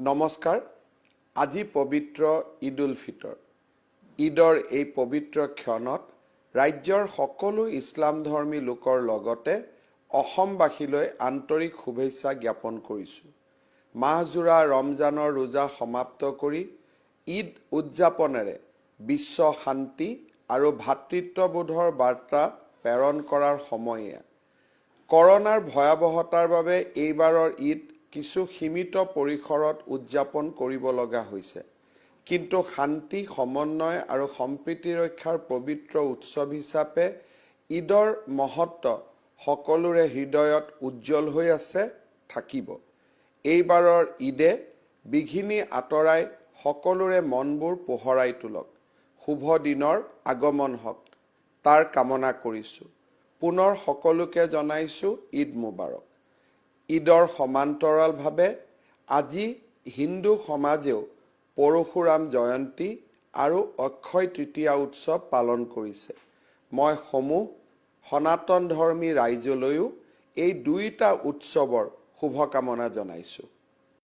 নমস্কাৰ আজি পবিত্ৰ ঈদুল ফিতৰ ঈদৰ এই পবিত্ৰ ক্ষণত ৰাজ্যৰ সকলো ইছলাম ধৰ্মী লোকৰ লগতে অসমবাসীলৈ আন্তৰিক শুভেচ্ছা জ্ঞাপন কৰিছোঁ মাহজোৰা ৰমজানৰ ৰোজা সমাপ্ত কৰি ঈদ উদযাপনেৰে বিশ্ব শান্তি আৰু ভাতৃত্ববোধৰ বাৰ্তা প্ৰেৰণ কৰাৰ সময় কৰোনাৰ ভয়াবহতাৰ বাবে এইবাৰৰ ঈদ কিছু সীমিত পৰিসৰত উদযাপন কৰিব লগা হৈছে কিন্তু শান্তি সমন্বয় আৰু সম্প্ৰীতি ৰক্ষাৰ পবিত্ৰ উৎসৱ হিচাপে ঈদৰ মহত্ব সকলোৰে হৃদয়ত উজ্জ্বল হৈ আছে থাকিব এইবাৰৰ ঈদে বিঘিনি আঁতৰাই সকলোৰে মনবোৰ পোহৰাই তুলক শুভ দিনৰ আগমন হওক তাৰ কামনা কৰিছোঁ পুনৰ সকলোকে জনাইছোঁ ঈদ মুবাৰক ঈদৰ সমান্তৰালভাৱে আজি হিন্দু সমাজেও পৰশুৰাম জয়ন্তী আৰু অক্ষয় তৃতীয়া উৎসৱ পালন কৰিছে মই সমূহ সনাতন ধৰ্মী ৰাইজলৈও এই দুইটা উৎসৱৰ শুভকামনা জনাইছোঁ